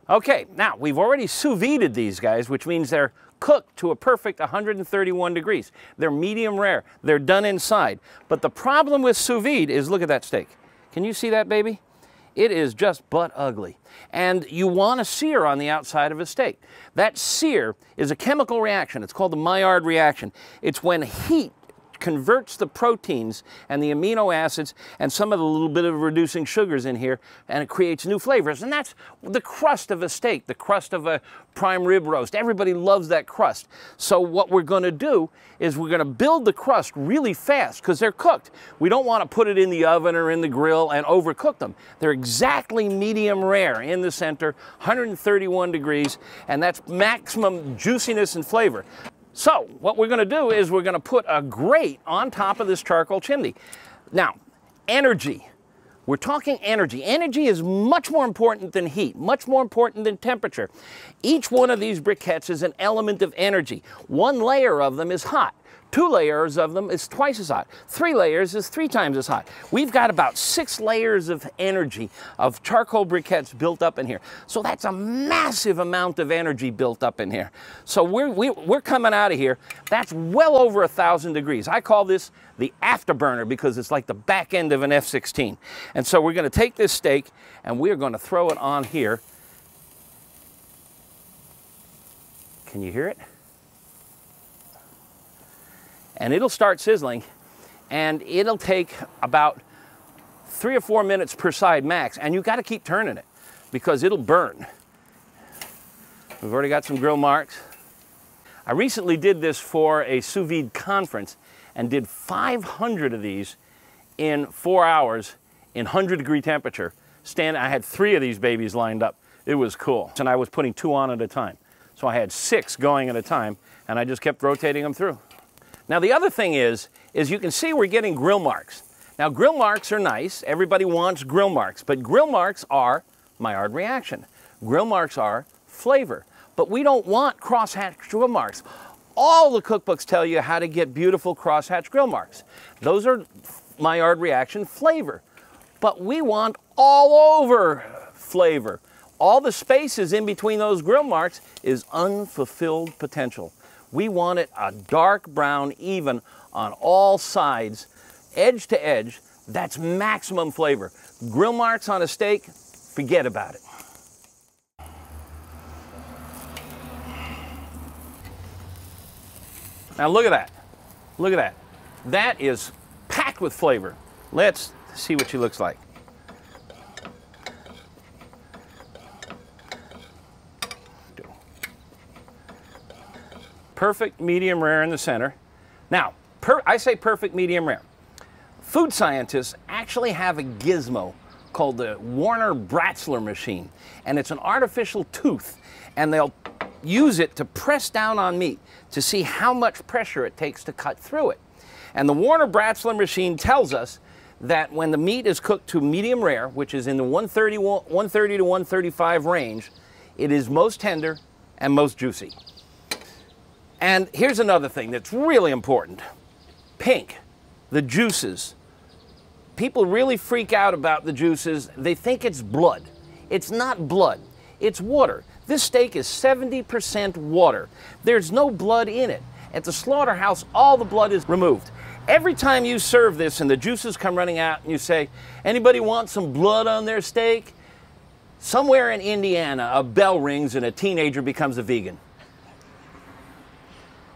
Okay, now we've already sous vided these guys, which means they're cooked to a perfect 131 degrees. They're medium rare. They're done inside. But the problem with sous vide is, look at that steak. Can you see that, baby? It is just butt ugly. And you want a sear on the outside of a steak. That sear is a chemical reaction. It's called the Maillard reaction. It's when heat converts the proteins and the amino acids and some of the little bit of reducing sugars in here, and it creates new flavors. And that's the crust of a steak, the crust of a prime rib roast. Everybody loves that crust. So what we're going to do is we're going to build the crust really fast because they're cooked. We don't want to put it in the oven or in the grill and overcook them. They're exactly medium rare in the center, 131 degrees, and that's maximum juiciness and flavor. So what we're going to do is we're going to put a grate on top of this charcoal chimney. Now, energy. We're talking energy. Energy is much more important than heat, much more important than temperature. Each one of these briquettes is an element of energy. One layer of them is hot. 2 layers of them is twice as hot. 3 layers is 3 times as hot. We've got about 6 layers of energy of charcoal briquettes built up in here. So that's a massive amount of energy built up in here. So we're coming out of here. That's well over 1,000 degrees. I call this the afterburner because it's like the back end of an F-16. And so we're going to take this steak and we're going to throw it on here. Can you hear it? And it'll start sizzling, and it'll take about 3 or 4 minutes per side max, and you've got to keep turning it because it'll burn. We've already got some grill marks. I recently did this for a sous vide conference and did 500 of these in 4 hours in 100-degree temperature. I had 3 of these babies lined up. It was cool. And I was putting 2 on at a time. So I had 6 going at a time, and I just kept rotating them through. Now the other thing is you can see we're getting grill marks. Now grill marks are nice, everybody wants grill marks, but grill marks are Maillard reaction. Grill marks are flavor, but we don't want crosshatch grill marks. All the cookbooks tell you how to get beautiful crosshatch grill marks. Those are Maillard reaction flavor, but we want all over flavor. All the spaces in between those grill marks is unfulfilled potential. We want it a dark brown, even on all sides, edge to edge. That's maximum flavor. Grill marks on a steak, forget about it. Now look at that. Look at that. That is packed with flavor. Let's see what she looks like. Perfect medium rare in the center. Now, I say perfect medium rare. Food scientists actually have a gizmo called the Warner-Bratzler machine, and it's an artificial tooth, and they'll use it to press down on meat to see how much pressure it takes to cut through it. And the Warner-Bratzler machine tells us that when the meat is cooked to medium rare, which is in the 130 to 135 range, it is most tender and most juicy. And here's another thing that's really important. Pink, the juices. People really freak out about the juices. They think it's blood. It's not blood, it's water. This steak is 70% water. There's no blood in it. At the slaughterhouse, all the blood is removed. Every time you serve this and the juices come running out and you say, anybody want some blood on their steak? Somewhere in Indiana, a bell rings and a teenager becomes a vegan.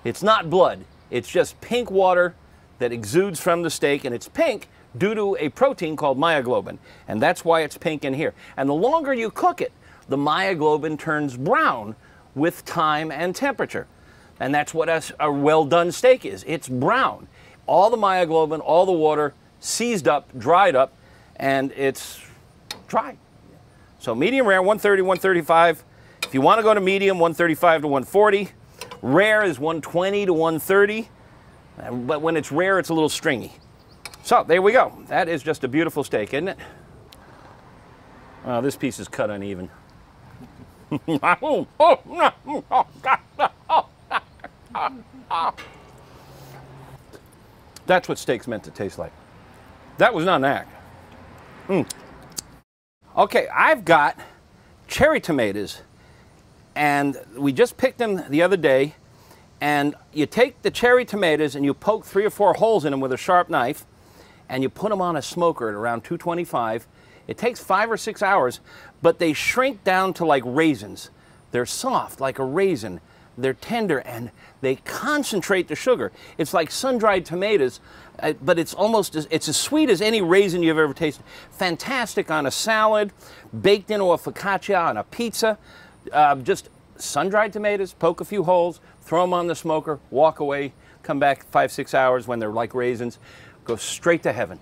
It's not blood, it's just pink water that exudes from the steak, and it's pink due to a protein called myoglobin, and that's why it's pink in here. And the longer you cook it, the myoglobin turns brown with time and temperature. And that's what a well-done steak is. It's brown. All the myoglobin, all the water, seized up, dried up, and it's dry. So medium rare, 130, 135. If you want to go to medium, 135 to 140. Rare is 120 to 130, but when it's rare, it's a little stringy. So there we go. That is just a beautiful steak, isn't it? Oh, this piece is cut uneven. That's what steak's meant to taste like. That was not an act. Okay, I've got cherry tomatoes, and we just picked them the other day. And you take the cherry tomatoes and you poke 3 or 4 holes in them with a sharp knife, and you put them on a smoker at around 225. It takes 5 or 6 hours, but they shrink down to like raisins. They're soft like a raisin. They're tender, and they concentrate the sugar. It's like sun-dried tomatoes, but it's it's as sweet as any raisin you've ever tasted. Fantastic on a salad, baked into a focaccia on a pizza. Just sun-dried tomatoes, poke a few holes, throw them on the smoker, walk away, come back 5, 6 hours when they're like raisins, go straight to heaven.